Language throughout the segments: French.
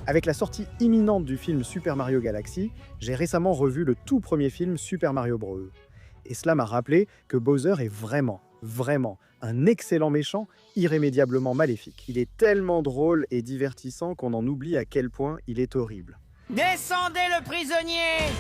Avec la sortie imminente du film Super Mario Galaxy, j'ai récemment revu le tout premier film Super Mario Bros. Et cela m'a rappelé que Bowser est vraiment un excellent méchant, irrémédiablement maléfique. Il est tellement drôle et divertissant qu'on en oublie à quel point il est horrible. Descendez le prisonnier!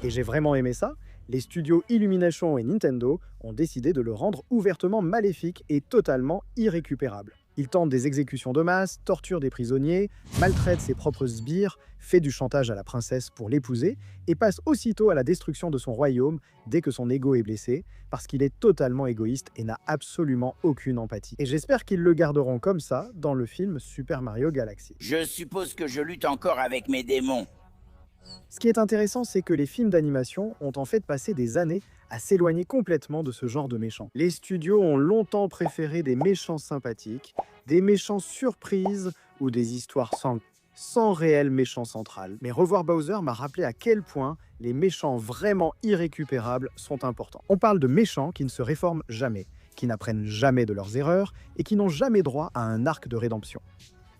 Et j'ai vraiment aimé ça. Les studios Illumination et Nintendo ont décidé de le rendre ouvertement maléfique et totalement irrécupérable. Il tente des exécutions de masse, torture des prisonniers, maltraite ses propres sbires, fait du chantage à la princesse pour l'épouser et passe aussitôt à la destruction de son royaume dès que son ego est blessé, parce qu'il est totalement égoïste et n'a absolument aucune empathie. Et j'espère qu'ils le garderont comme ça dans le film Super Mario Galaxy. Je suppose que je lutte encore avec mes démons. Ce qui est intéressant, c'est que les films d'animation ont en fait passé des années à s'éloigner complètement de ce genre de méchants. Les studios ont longtemps préféré des méchants sympathiques, des méchants surprises ou des histoires sans réel méchant central. Mais revoir Bowser m'a rappelé à quel point les méchants vraiment irrécupérables sont importants. On parle de méchants qui ne se réforment jamais, qui n'apprennent jamais de leurs erreurs et qui n'ont jamais droit à un arc de rédemption.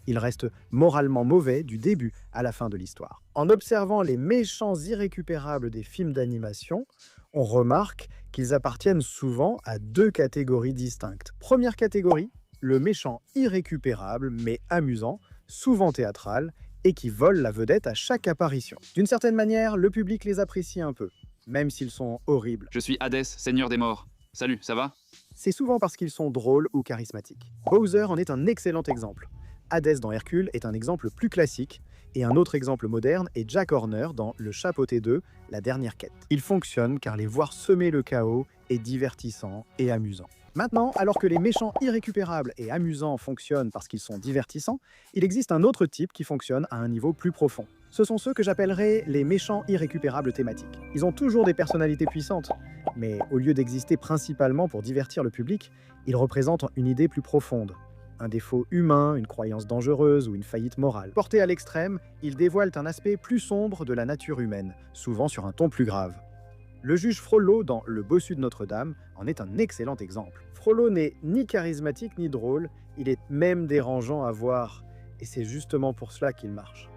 Ils restent moralement mauvais du début à la fin de l'histoire. En observant les méchants irrécupérables des films d'animation, on remarque qu'ils appartiennent souvent à deux catégories distinctes. Première catégorie, le méchant irrécupérable mais amusant, souvent théâtral, et qui vole la vedette à chaque apparition. D'une certaine manière, le public les apprécie un peu, même s'ils sont horribles. Je suis Hadès, seigneur des morts. Salut, ça va? C'est souvent parce qu'ils sont drôles ou charismatiques. Bowser en est un excellent exemple. Hadès dans Hercule est un exemple plus classique, et un autre exemple moderne est Jack Horner dans Le Chapeauté 2, La Dernière Quête. Il fonctionne car les voir semer le chaos est divertissant et amusant. Maintenant, alors que les méchants irrécupérables et amusants fonctionnent parce qu'ils sont divertissants, il existe un autre type qui fonctionne à un niveau plus profond. Ce sont ceux que j'appellerais les méchants irrécupérables thématiques. Ils ont toujours des personnalités puissantes, mais au lieu d'exister principalement pour divertir le public, ils représentent une idée plus profonde. Un défaut humain, une croyance dangereuse ou une faillite morale. Portés à l'extrême, ils dévoilent un aspect plus sombre de la nature humaine, souvent sur un ton plus grave. Le juge Frollo dans Le Bossu de Notre-Dame en est un excellent exemple. Frollo n'est ni charismatique ni drôle, il est même dérangeant à voir, et c'est justement pour cela qu'il marche.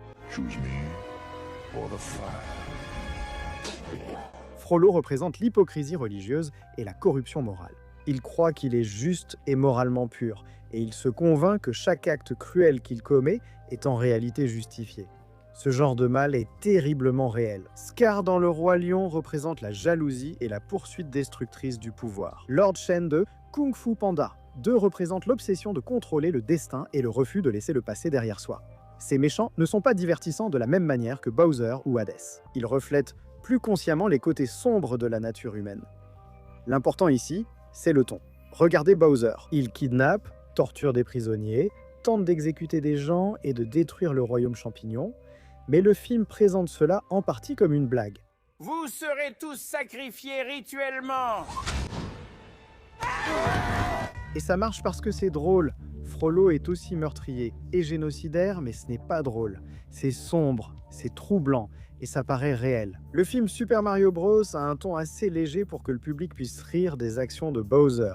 Frollo représente l'hypocrisie religieuse et la corruption morale. Il croit qu'il est juste et moralement pur, et il se convainc que chaque acte cruel qu'il commet est en réalité justifié. Ce genre de mal est terriblement réel. Scar dans Le Roi Lion représente la jalousie et la poursuite destructrice du pouvoir. Lord Shen de Kung Fu Panda 2 représente l'obsession de contrôler le destin et le refus de laisser le passé derrière soi. Ces méchants ne sont pas divertissants de la même manière que Bowser ou Hadès. Ils reflètent plus consciemment les côtés sombres de la nature humaine. L'important ici, c'est le ton. Regardez Bowser. Il kidnappe, torture des prisonniers, tente d'exécuter des gens et de détruire le royaume champignon, mais le film présente cela en partie comme une blague. Vous serez tous sacrifiés rituellement! Et ça marche parce que c'est drôle. Frollo est aussi meurtrier et génocidaire, mais ce n'est pas drôle. C'est sombre, c'est troublant, et ça paraît réel. Le film Super Mario Bros. A un ton assez léger pour que le public puisse rire des actions de Bowser.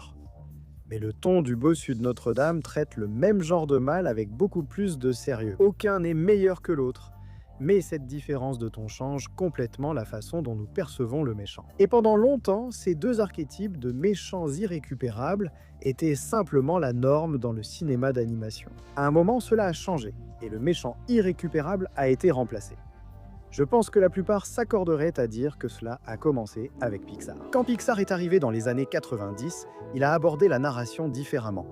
Mais le ton du Bossu de Notre-Dame traite le même genre de mal avec beaucoup plus de sérieux. Aucun n'est meilleur que l'autre. Mais cette différence de ton change complètement la façon dont nous percevons le méchant. Et pendant longtemps, ces deux archétypes de méchants irrécupérables étaient simplement la norme dans le cinéma d'animation. À un moment, cela a changé, et le méchant irrécupérable a été remplacé. Je pense que la plupart s'accorderaient à dire que cela a commencé avec Pixar. Quand Pixar est arrivé dans les années 90, il a abordé la narration différemment.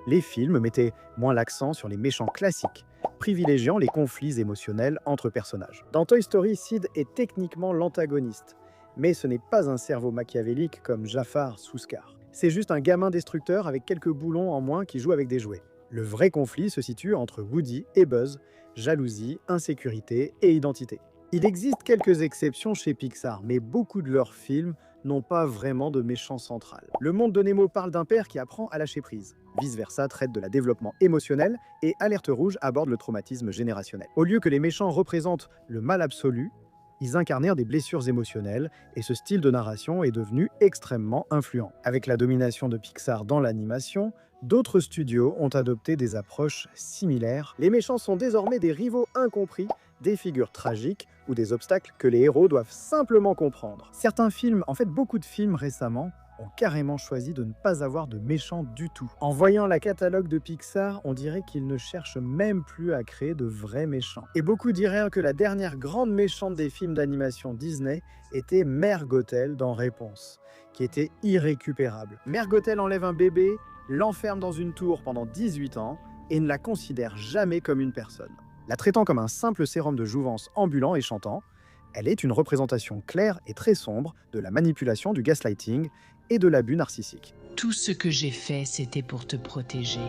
Les films mettaient moins l'accent sur les méchants classiques, privilégiant les conflits émotionnels entre personnages. Dans Toy Story, Sid est techniquement l'antagoniste, mais ce n'est pas un cerveau machiavélique comme Jafar sous Scar. C'est juste un gamin destructeur avec quelques boulons en moins qui joue avec des jouets. Le vrai conflit se situe entre Woody et Buzz, jalousie, insécurité et identité. Il existe quelques exceptions chez Pixar, mais beaucoup de leurs films n'ont pas vraiment de méchant central. Le Monde de Nemo parle d'un père qui apprend à lâcher prise. Vice versa traite de la développement émotionnel et Alerte Rouge aborde le traumatisme générationnel. Au lieu que les méchants représentent le mal absolu, ils incarnèrent des blessures émotionnelles et ce style de narration est devenu extrêmement influent. Avec la domination de Pixar dans l'animation, D'autres studios ont adopté des approches similaires. Les méchants sont désormais des rivaux incompris, des figures tragiques ou des obstacles que les héros doivent simplement comprendre. Certains films, en fait beaucoup de films récemment, ont carrément choisi de ne pas avoir de méchants du tout. En voyant la catalogue de Pixar, on dirait qu'ils ne cherchent même plus à créer de vrais méchants. Et beaucoup diraient que la dernière grande méchante des films d'animation Disney était Mère Gothel dans Réponse, qui était irrécupérable. Mère Gothel enlève un bébé, l'enferme dans une tour pendant 18 ans et ne la considère jamais comme une personne. La traitant comme un simple sérum de jouvence ambulant et chantant, elle est une représentation claire et très sombre de la manipulation, du gaslighting et de l'abus narcissique. Tout ce que j'ai fait, c'était pour te protéger.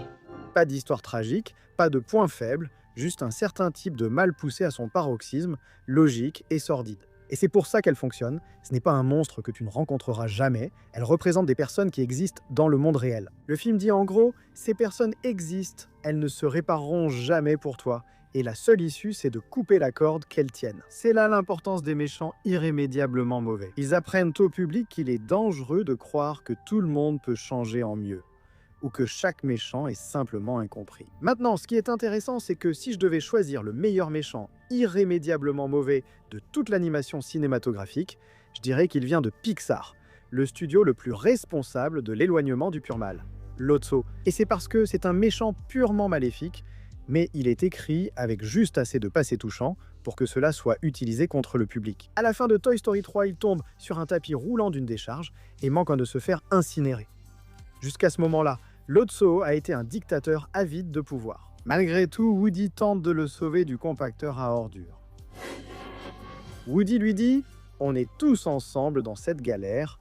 Pas d'histoire tragique, pas de point faible, juste un certain type de mal poussé à son paroxysme, logique et sordide. Et c'est pour ça qu'elle fonctionne. Ce n'est pas un monstre que tu ne rencontreras jamais, elle représente des personnes qui existent dans le monde réel. Le film dit en gros, ces personnes existent, elles ne se répareront jamais pour toi. Et la seule issue, c'est de couper la corde qu'elles tiennent. C'est là l'importance des méchants irrémédiablement mauvais. Ils apprennent au public qu'il est dangereux de croire que tout le monde peut changer en mieux, ou que chaque méchant est simplement incompris. Maintenant, ce qui est intéressant, c'est que si je devais choisir le meilleur méchant irrémédiablement mauvais de toute l'animation cinématographique, je dirais qu'il vient de Pixar, le studio le plus responsable de l'éloignement du pur mal, Lotso. Et c'est parce que c'est un méchant purement maléfique, mais il est écrit avec juste assez de passé touchant pour que cela soit utilisé contre le public. À la fin de Toy Story 3, il tombe sur un tapis roulant d'une décharge et manque de se faire incinérer. Jusqu'à ce moment-là, Lotso a été un dictateur avide de pouvoir. Malgré tout, Woody tente de le sauver du compacteur à ordures. Woody lui dit « On est tous ensemble dans cette galère »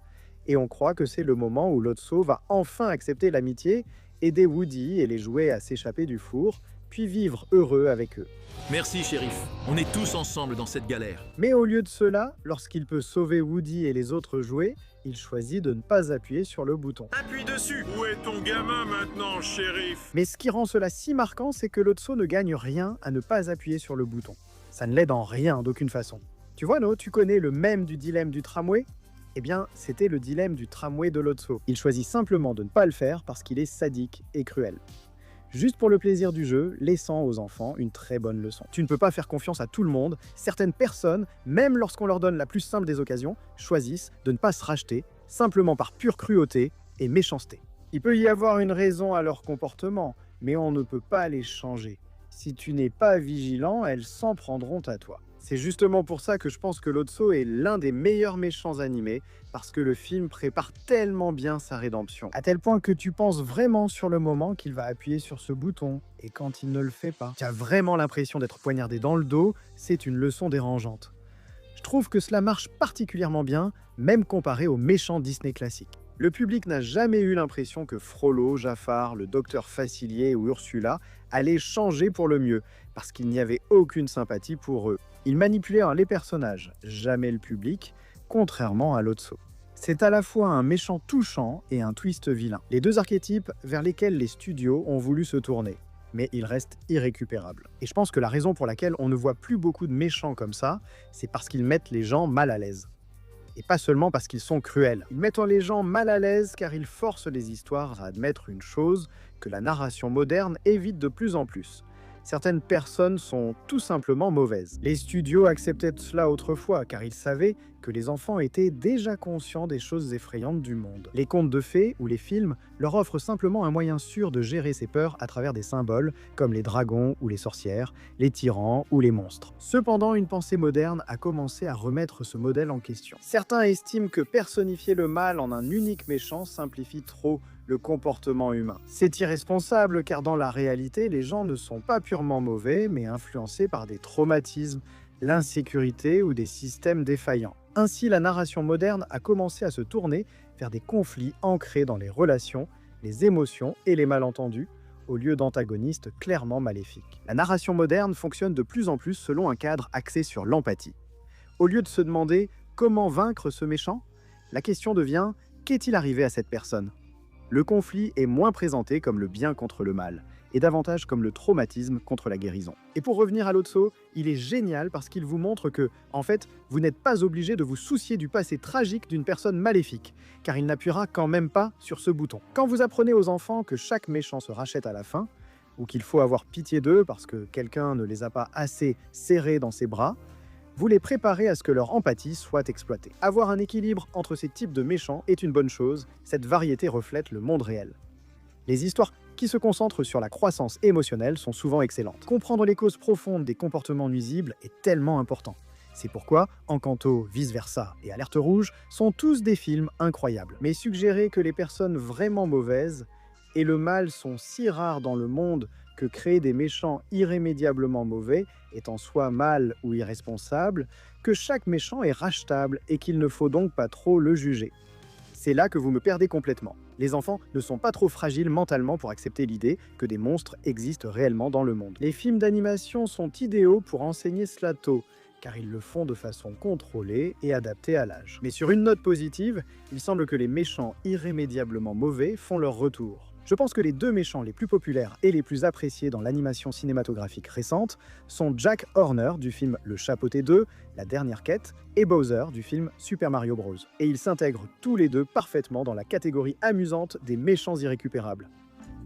et on croit que c'est le moment où Lotso va enfin accepter l'amitié, aider Woody et les jouets à s'échapper du four, puis vivre heureux avec eux. Merci, shérif. On est tous ensemble dans cette galère. Mais au lieu de cela, lorsqu'il peut sauver Woody et les autres jouets, il choisit de ne pas appuyer sur le bouton. Appuie dessus. Où est ton gamin maintenant, shérif? Mais ce qui rend cela si marquant, c'est que Lotso ne gagne rien à ne pas appuyer sur le bouton. Ça ne l'aide en rien d'aucune façon. Tu vois, No, tu connais le mème du dilemme du tramway? Eh bien, c'était le dilemme du tramway de Lotso. Il choisit simplement de ne pas le faire parce qu'il est sadique et cruel. Juste pour le plaisir du jeu, laissant aux enfants une très bonne leçon. Tu ne peux pas faire confiance à tout le monde. Certaines personnes, même lorsqu'on leur donne la plus simple des occasions, choisissent de ne pas se racheter, simplement par pure cruauté et méchanceté. Il peut y avoir une raison à leur comportement, mais on ne peut pas les changer. Si tu n'es pas vigilant, elles s'en prendront à toi. C'est justement pour ça que je pense que Lotso est l'un des meilleurs méchants animés, parce que le film prépare tellement bien sa rédemption, à tel point que tu penses vraiment sur le moment qu'il va appuyer sur ce bouton, et quand il ne le fait pas, tu as vraiment l'impression d'être poignardé dans le dos, c'est une leçon dérangeante. Je trouve que cela marche particulièrement bien, même comparé aux méchants Disney classiques. Le public n'a jamais eu l'impression que Frollo, Jafar, le docteur Facilier ou Ursula allaient changer pour le mieux, parce qu'il n'y avait aucune sympathie pour eux. Ils manipulaient les personnages, jamais le public, contrairement à Lotso. C'est à la fois un méchant touchant et un twist vilain. Les deux archétypes vers lesquels les studios ont voulu se tourner. Mais ils restent irrécupérables. Et je pense que la raison pour laquelle on ne voit plus beaucoup de méchants comme ça, c'est parce qu'ils mettent les gens mal à l'aise. Et pas seulement parce qu'ils sont cruels. Ils mettent les gens mal à l'aise car ils forcent les histoires à admettre une chose que la narration moderne évite de plus en plus. Certaines personnes sont tout simplement mauvaises. Les studios acceptaient cela autrefois car ils savaient que les enfants étaient déjà conscients des choses effrayantes du monde. Les contes de fées ou les films leur offrent simplement un moyen sûr de gérer ces peurs à travers des symboles comme les dragons ou les sorcières, les tyrans ou les monstres. Cependant, une pensée moderne a commencé à remettre ce modèle en question. Certains estiment que personnifier le mal en un unique méchant simplifie trop le comportement humain. C'est irresponsable car dans la réalité, les gens ne sont pas purement mauvais, mais influencés par des traumatismes, l'insécurité ou des systèmes défaillants. Ainsi, la narration moderne a commencé à se tourner vers des conflits ancrés dans les relations, les émotions et les malentendus, au lieu d'antagonistes clairement maléfiques. La narration moderne fonctionne de plus en plus selon un cadre axé sur l'empathie. Au lieu de se demander comment vaincre ce méchant, la question devient qu'est-il arrivé à cette personne ? Le conflit est moins présenté comme le bien contre le mal, et davantage comme le traumatisme contre la guérison. Et pour revenir à Lotso, il est génial parce qu'il vous montre que, en fait, vous n'êtes pas obligé de vous soucier du passé tragique d'une personne maléfique, car il n'appuiera quand même pas sur ce bouton. Quand vous apprenez aux enfants que chaque méchant se rachète à la fin, ou qu'il faut avoir pitié d'eux parce que quelqu'un ne les a pas assez serrés dans ses bras, vous les préparez à ce que leur empathie soit exploitée. Avoir un équilibre entre ces types de méchants est une bonne chose, cette variété reflète le monde réel. Les histoires qui se concentrent sur la croissance émotionnelle sont souvent excellentes. Comprendre les causes profondes des comportements nuisibles est tellement important. C'est pourquoi Encanto, Vice Versa et Alerte Rouge sont tous des films incroyables. Mais suggérer que les personnes vraiment mauvaises et le mal sont si rares dans le monde que créer des méchants irrémédiablement mauvais est en soi mal ou irresponsable, que chaque méchant est rachetable et qu'il ne faut donc pas trop le juger. C'est là que vous me perdez complètement. Les enfants ne sont pas trop fragiles mentalement pour accepter l'idée que des monstres existent réellement dans le monde. Les films d'animation sont idéaux pour enseigner cela tôt, car ils le font de façon contrôlée et adaptée à l'âge. Mais sur une note positive, il semble que les méchants irrémédiablement mauvais font leur retour. Je pense que les deux méchants les plus populaires et les plus appréciés dans l'animation cinématographique récente sont Jack Horner du film Le Chapeauté 2, La Dernière Quête, et Bowser du film Super Mario Bros. Et ils s'intègrent tous les deux parfaitement dans la catégorie amusante des méchants irrécupérables.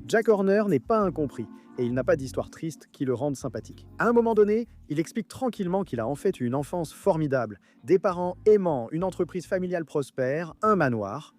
Jack Horner n'est pas incompris, et il n'a pas d'histoire triste qui le rende sympathique. À un moment donné, il explique tranquillement qu'il a en fait eu une enfance formidable, des parents aimants, une entreprise familiale prospère, un manoir.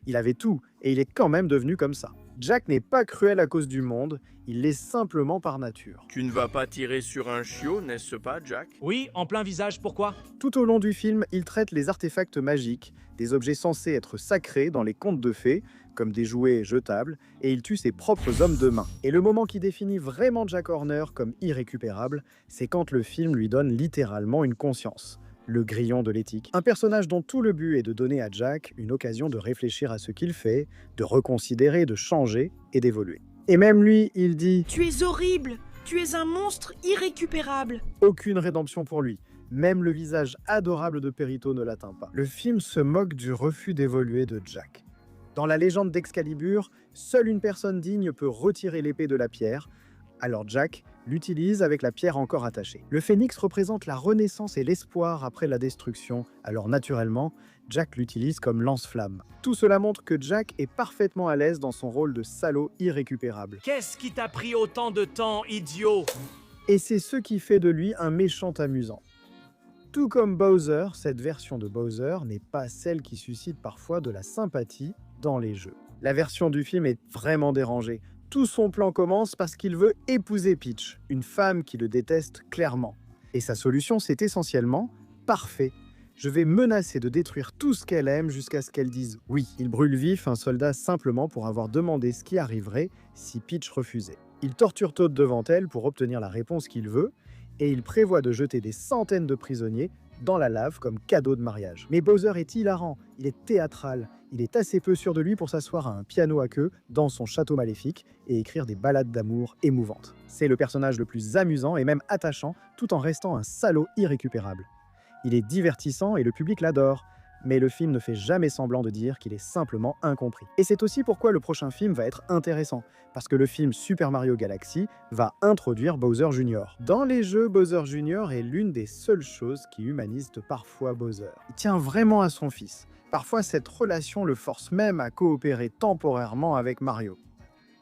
Il avait tout, et il est quand même devenu comme ça. Jack n'est pas cruel à cause du monde, il l'est simplement par nature. Tu ne vas pas tirer sur un chiot, n'est-ce pas, Jack? Oui, en plein visage, pourquoi? Tout au long du film, il traite les artefacts magiques, des objets censés être sacrés dans les contes de fées, comme des jouets jetables, et il tue ses propres hommes de main. Et le moment qui définit vraiment Jack Horner comme irrécupérable, c'est quand le film lui donne littéralement une conscience. Le grillon de l'éthique. Un personnage dont tout le but est de donner à Jack une occasion de réfléchir à ce qu'il fait, de reconsidérer, de changer et d'évoluer. Et même lui, il dit « Tu es horrible! Tu es un monstre irrécupérable !» Aucune rédemption pour lui. Même le visage adorable de Perito ne l'atteint pas. Le film se moque du refus d'évoluer de Jack. Dans la légende d'Excalibur, seule une personne digne peut retirer l'épée de la pierre, alors Jack l'utilise avec la pierre encore attachée. Le phénix représente la renaissance et l'espoir après la destruction, alors naturellement, Jack l'utilise comme lance-flamme. Tout cela montre que Jack est parfaitement à l'aise dans son rôle de salaud irrécupérable. Qu'est-ce qui t'a pris autant de temps, idiot? Et c'est ce qui fait de lui un méchant amusant. Tout comme Bowser, cette version de Bowser n'est pas celle qui suscite parfois de la sympathie dans les jeux. La version du film est vraiment dérangée. Tout son plan commence parce qu'il veut épouser Peach, une femme qui le déteste clairement. Et sa solution, c'est essentiellement « parfait ». Je vais menacer de détruire tout ce qu'elle aime jusqu'à ce qu'elle dise « oui ». Il brûle vif un soldat simplement pour avoir demandé ce qui arriverait si Peach refusait. Il torture Toad devant elle pour obtenir la réponse qu'il veut, et il prévoit de jeter des centaines de prisonniers dans la lave comme cadeau de mariage. Mais Bowser est hilarant, il est théâtral, il est assez peu sûr de lui pour s'asseoir à un piano à queue dans son château maléfique et écrire des ballades d'amour émouvantes. C'est le personnage le plus amusant et même attachant, tout en restant un salaud irrécupérable. Il est divertissant et le public l'adore, mais le film ne fait jamais semblant de dire qu'il est simplement incompris. Et c'est aussi pourquoi le prochain film va être intéressant, parce que le film Super Mario Galaxy va introduire Bowser Jr. Dans les jeux, Bowser Jr. est l'une des seules choses qui humanisent parfois Bowser. Il tient vraiment à son fils. Parfois, cette relation le force même à coopérer temporairement avec Mario.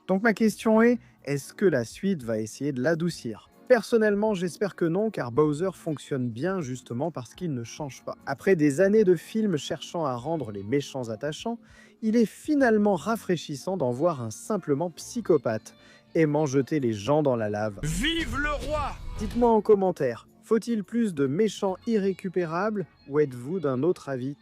Donc ma question est, est-ce que la suite va essayer de l'adoucir ? Personnellement, j'espère que non, car Bowser fonctionne bien justement parce qu'il ne change pas. Après des années de films cherchant à rendre les méchants attachants, il est finalement rafraîchissant d'en voir un simplement psychopathe, aimant jeter les gens dans la lave. Vive le roi! Dites-moi en commentaire, faut-il plus de méchants irrécupérables ou êtes-vous d'un autre avis ?